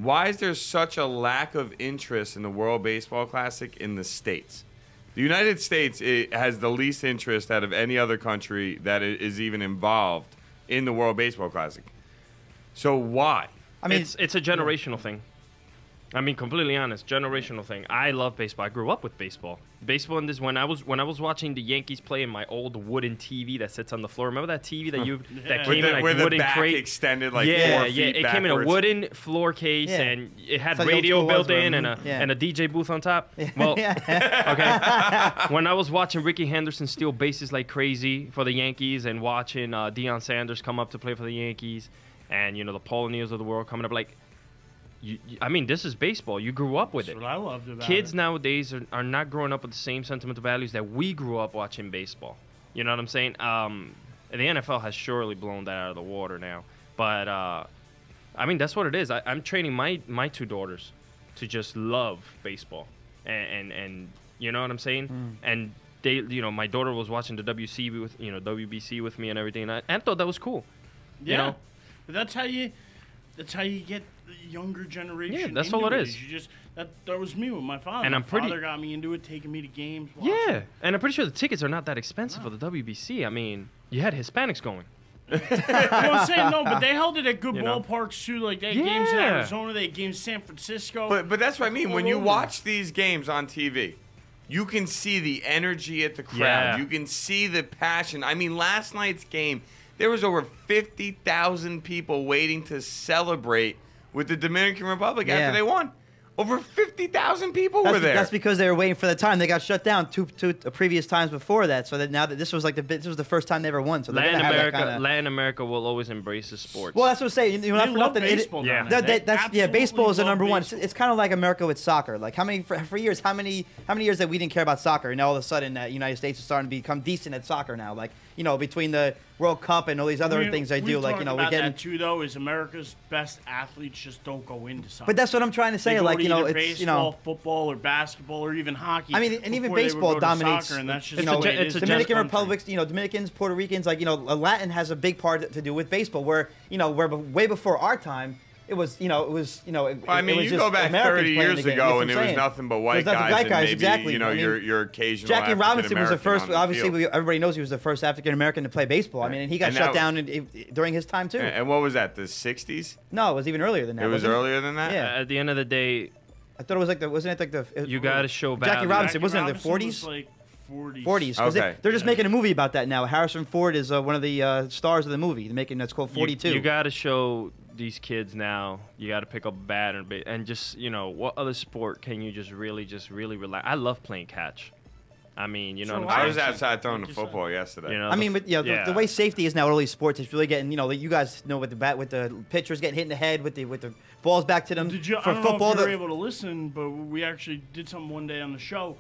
why is there such a lack of interest in the World Baseball Classic in the States? The United States has the least interest out of any other country that is even involved in the World Baseball Classic. So why? I mean, it's a generational thing. I mean, completely honest, generational thing. I love baseball. I grew up with baseball. Baseball in this when I was watching the Yankees play in my old wooden TV that sits on the floor. Remember that TV that that came in like where wooden the back crate? extended like 4 feet it came in a backwards. wooden floor case and it had It's like the radio old built school in ones and a DJ booth on top. Well, okay. When I was watching Ricky Henderson steal bases like crazy for the Yankees and watching Deion Sanders come up to play for the Yankees, and the Paul O'Neills of the world coming up like. I mean, this is baseball. You grew up with That's it. what I loved about Kids it. nowadays are not growing up with the same sentimental values that we grew up watching baseball. You know what I'm saying? The NFL has surely blown that out of the water now. But, I mean, that's what it is. I'm training my 2 daughters to just love baseball. And you know what I'm saying? And they, my daughter was watching the WBC with me and everything. And I thought that was cool. Yeah. But that's how you get the younger generation. Yeah, that's all it is. You just that was me with my father. And my father got me into it, taking me to games. Yeah, and I'm pretty sure the tickets are not that expensive for the WBC. I mean, you had Hispanics going. I'm saying no, but they held it at good ballparks too. Like they had games in Yeah. Arizona, they had games in San Francisco. But that's what I mean. all When you over. watch these games on TV, you can see the energy at the crowd. Yeah. You can see the passion. I mean, last night's game, there was over 50,000 people waiting to celebrate with the Dominican Republic after they won. Over 50,000 people were there. That's because they were waiting for the time. They got shut down two previous times before that. So that now that this was the first time they ever won. So they're gonna have that kinda... Latin America will always embrace the sports. Well, that's what I'm saying. Not They for love nothing. baseball down there. They Baseball is the absolutely number love one. baseball. It's kind of like America with soccer. Like for years, how many years that we didn't care about soccer, and now all of a sudden, the United States is starting to become decent at soccer now. Like between the World Cup and all these other things they do, like we're getting. that too, though. Is America's best athletes just don't go into soccer. But that's what I'm trying to say. They go Like to either it's baseball, football, or basketball, or even hockey. I mean, and even before they would baseball go to dominates. soccer, and that's just It's the way a it is in this Dominican country. Republics, Dominicans, Puerto Ricans, Latin has a big part to do with baseball. Where way before our time, it was I mean, you just go back Americans 30 playing years the game. ago, That's and it what I'm was saying. nothing but white There's nothing guys, but and maybe exactly. your occasional Jackie Robinson was the first. African-American on the Obviously, field. everybody knows he was the first African American to play baseball. I mean, and he got And shut that- down during his time too. And what was that? The 60s? No, it was even earlier than that. It was wasn't earlier than that. Yeah. At the end of the day, I thought it was wasn't it like the? you got to show Jackie value. Robinson wasn't it the Robinson 40s? was like 40s. 40s. Because Okay. they're just making a movie about that now. Harrison Ford is one of the stars of the movie. They're making that's called 42. You got to show these kids now. You got to pick up a bat and just what other sport can you just really relax? I love playing catch. I mean, you know So what I'm I saying? was outside throwing the football yesterday. You know, I mean, but the way safety is now with all these sports, it's really getting. You guys know with the pitchers getting hit in the head with the balls back to them. Did you? For I don't know football, if you were able to listen, but we actually did something one day on the show.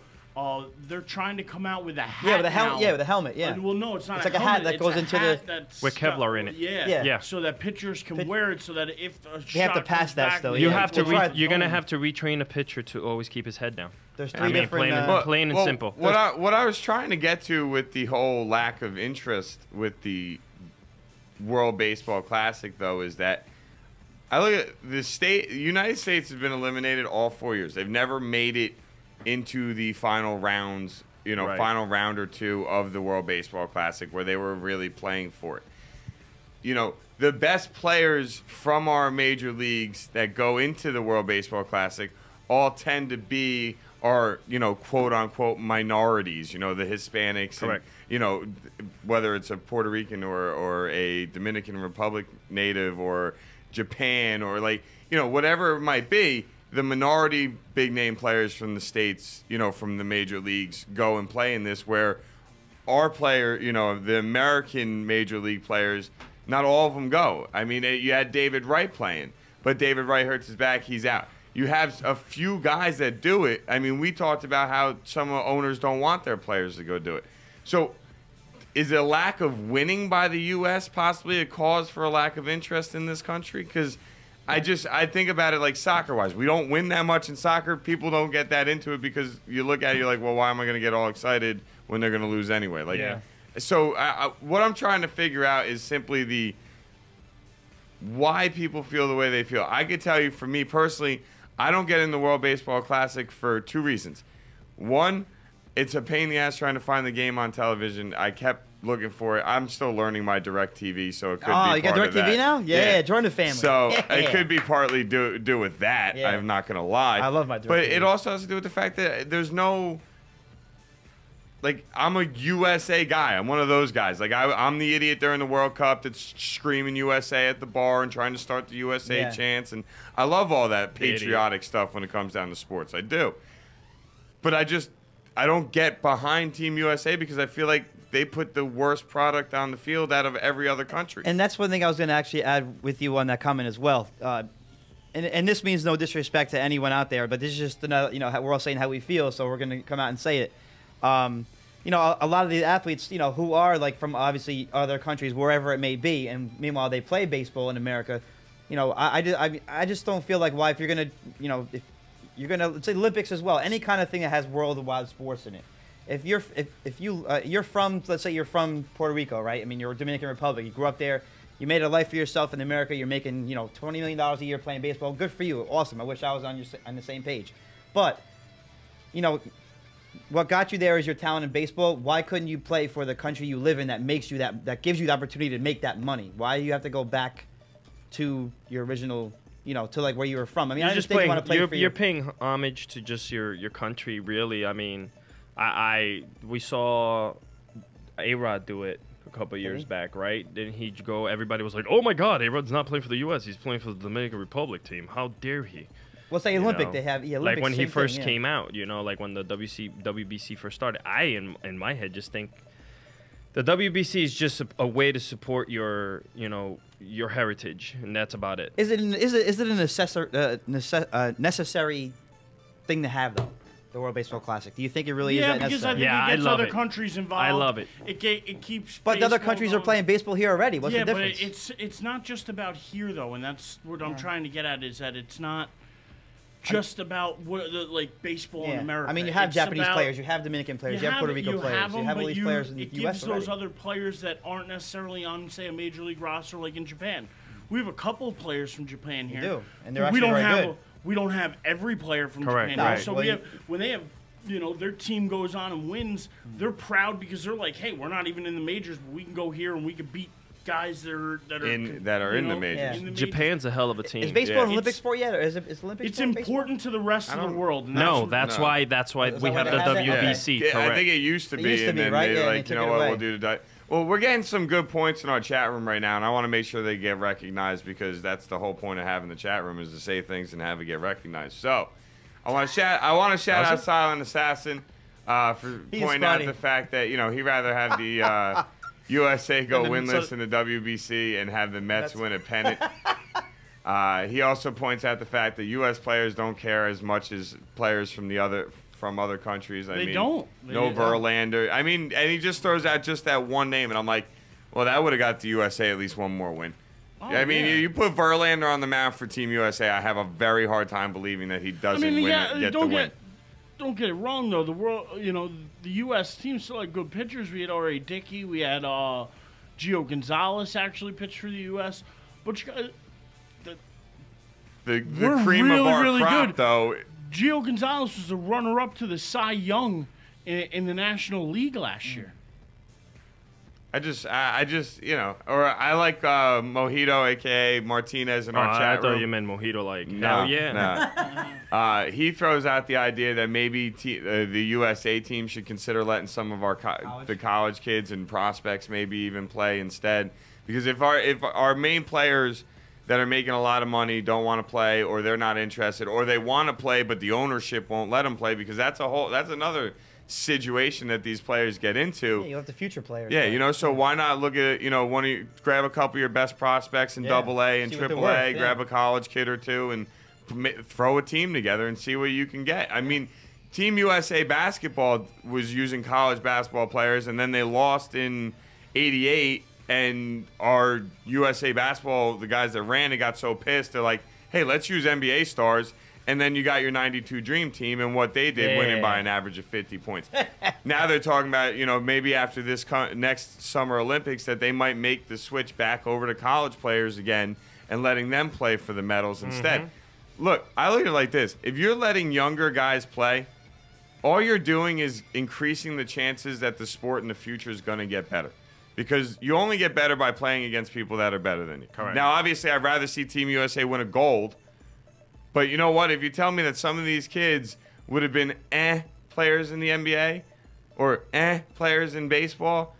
They're trying to come out with a hat. with a helmet. now. Yeah, with a helmet. Yeah. Well, no, it's not. It's like a hat that it's goes a into hat the- that's With Kevlar in it. Yeah. Yeah. So that pitchers can wear it, so that if a They have to shot pass comes that back, still, they You yeah. have to. will try it You're gonna home. have to retrain a pitcher to always keep his head down. There's I three mean, different. plain and simple. What I was trying to get to with the whole lack of interest with the World Baseball Classic, though, is that I look at the United States has been eliminated all 4 years. They've never made it into the final rounds, Right. final round or two of the World Baseball Classic where they were really playing for it. The best players from our major leagues that go into the World Baseball Classic all tend to be our, quote unquote minorities, the Hispanics. Correct. And, whether it's a Puerto Rican or a Dominican Republic native or Japan or whatever it might be, the minority big name players from the States, from the major leagues go and play in this where our player, the American major league players, not all of them go. I mean, you had David Wright playing, but David Wright hurts his back, he's out. You have a few guys that do it. I mean, we talked about how some owners don't want their players to go do it. So is a lack of winning by the U.S. possibly a cause for a lack of interest in this country? Because I think about it like soccer-wise. We don't win that much in soccer. People don't get that into it because you look at it, you're like, well, why am I going to get all excited when they're going to lose anyway? So what I'm trying to figure out is simply why people feel the way they feel. I could tell you, for me personally, I don't get in the World Baseball Classic for 2 reasons. One, it's a pain in the ass trying to find the game on television. I kept looking for it. I'm still learning my DirecTV, so it could be part of that. Oh, you got DirecTV now? Yeah, join the family. So it could be partly do with that. Yeah. I'm not going to lie. I love my DirecTV. But it also has to do with the fact that there's no... Like, I'm a USA guy. I'm one of those guys. Like, I'm the idiot during the World Cup that's screaming USA at the bar and trying to start the USA chants. And I love all that patriotic stuff when it comes down to sports. I do. But I don't get behind Team USA because I feel like they put the worst product on the field out of every other country. And that's one thing I was going to actually add with you on that comment as well. And this means no disrespect to anyone out there, but this is just another, we're all saying how we feel, so we're going to come out and say it. A lot of the athletes, who are like from obviously other countries, wherever it may be, and meanwhile they play baseball in America. I just don't feel like why if you're gonna, if you're gonna, let's say Olympics as well, any kind of thing that has worldwide sports in it. If you're from, let's say you're from Puerto Rico, right? I mean, you're a Dominican Republic. You grew up there. You made a life for yourself in America. You're making, $20 million a year playing baseball. Good for you. Awesome. I wish I was on the same page. But, what got you there is your talent in baseball. Why couldn't you play for the country you live in that makes you that gives you the opportunity to make that money? Why do you have to go back to your original, to like where you were from? I mean, I just think you want to play for you're paying homage to just your country, really. I mean, we saw A-Rod do it a couple of years back, right? Didn't he go? Everybody was like, "Oh my God, A-Rod's not playing for the U.S. He's playing for the Dominican Republic team. How dare he?" Well, say Olympic, they have Olympics, like when he first thing, came out, like when the WBC first started. In my head, just think the WBC is just a way to support your heritage, and that's about it. Is it a necessary thing to have though? The World Baseball Classic. Do you think it really is that necessary? Yeah, because I think it gets other countries involved. I love it. It keeps. But the other countries are playing baseball here already. What's the difference? Yeah, but it's not just about here though, and that's what I'm trying to get at is that it's not just about baseball in America. I mean, you have Japanese players, you have Dominican players, you have Puerto Rico players, you have all these players in the U.S. It gives those other players that aren't necessarily on, say, a major league roster like in Japan. We have a couple of players from Japan here. We do, and they're actually very good. We don't have every player from Japan. No, so when they have their team goes on and wins, they're proud because they're like, hey, we're not even in the majors, but we can go here and we can beat guys that are in the majors. Yeah. Japan's a hell of a team. Is baseball an Olympic sport yet, or is Olympics? It's important to the rest of the world. That's why we have the WBC. Yeah, correct. I think it used to be, and then they like, we'll do the. Well, we're getting some good points in our chat room right now, and I want to make sure they get recognized because that's the whole point of having the chat room is to say things and have it get recognized. So, I want to shout out Silent Assassin for pointing out the fact that he'd rather have the USA go winless in the WBC and have the Mets win a pennant. He also points out the fact that U.S. players don't care as much as players from other countries. They don't. Verlander. I mean, and he just throws out just that one name, and I'm like, well, that would have got the USA at least one more win. You put Verlander on the mound for Team USA, I have a very hard time believing that he doesn't get the win. Don't get it wrong though. The world, the U.S. team still had good pitchers. We had R.A. Dickey. We had Gio Gonzalez actually pitched for the U.S. But you got the cream of our crop, though. Gio Gonzalez was the runner-up to the Cy Young in the National League last year. I just, or I like Mojito, a.k.a. Martinez, in our chat room. I thought you meant Mojito, like, hell yeah. He throws out the idea that maybe the USA team should consider letting some of our the college kids and prospects maybe even play instead. Because if our main players that are making a lot of money don't want to play, or they're not interested, or they want to play but the ownership won't let them play, because that's another situation that these players get into. Yeah, you have the future players. Yeah, so why not look at grab a couple of your best prospects in AA and AAA, grab a college kid or two, and throw a team together and see what you can get. I mean, Team USA basketball was using college basketball players, and then they lost in '88. And our USA basketball, the guys that ran it, got so pissed. They're like, hey, let's use NBA stars. And then you got your 92 Dream Team and what they did, winning by an average of 50 points. Now they're talking about, maybe after this next Summer Olympics that they might make the switch back over to college players again and letting them play for the medals instead. Look, I look at it like this. If you're letting younger guys play, all you're doing is increasing the chances that the sport in the future is going to get better. Because you only get better by playing against people that are better than you. Correct. Now, obviously, I'd rather see Team USA win a gold. But you know what? If you tell me that some of these kids would have been players in the NBA or players in baseball,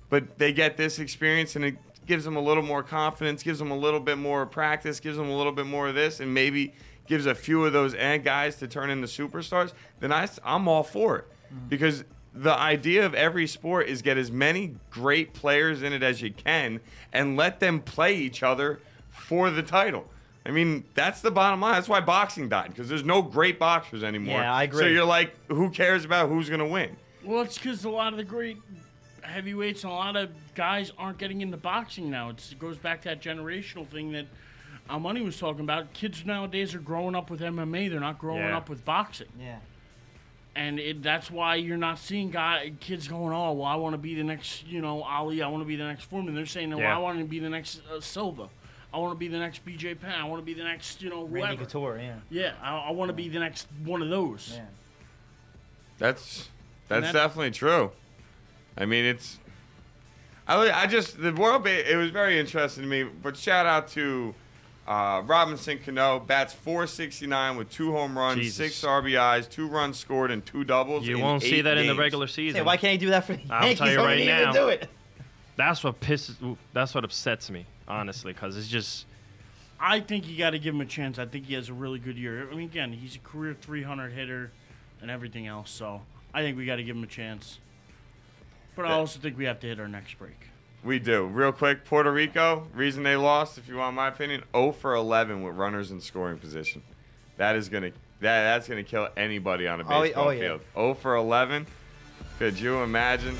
but they get this experience and it gives them a little more confidence, gives them a little bit more practice, gives them a little bit more of this, and maybe gives a few of those guys to turn into superstars, then I'm all for it. Because the idea of every sport is get as many great players in it as you can and let them play each other for the title. I mean, that's the bottom line. That's why boxing died, because there's no great boxers anymore. Yeah, I agree. So you're like, who cares about who's going to win? Well, it's because a lot of the great heavyweights and a lot of guys aren't getting into boxing now. It goes back to that generational thing that Money was talking about. Kids nowadays are growing up with MMA. They're not growing up with boxing. Yeah. And that's why you're not seeing kids going, oh, well, I want to be the next, Ali. I want to be the next Foreman. They're saying, well, I want to be the next Silva. I want to be the next BJ Penn. I want to be the next, whoever. Randy Couture, yeah. Yeah, I want to be the next one of those. Yeah. That's definitely true. I mean, the World, it was very interesting to me. But shout out to Robinson Cano, bats .469 with 2 home runs, 6 RBIs, 2 runs scored, and 2 doubles. You won't see that games. in the regular season. Yeah, why can't he do that for the I'll Yankees? tell you right now. Do it. That's what upsets me, honestly, because it's just. I think you got to give him a chance. I think he has a really good year. I mean, again, he's a career 300 hitter and everything else, so I think we got to give him a chance. But I also think we have to hit our next break. We do. Real quick, Puerto Rico, reason they lost, if you want my opinion, 0 for 11 with runners in scoring position. That's gonna kill anybody on a baseball field. 0 for 11. Could you imagine?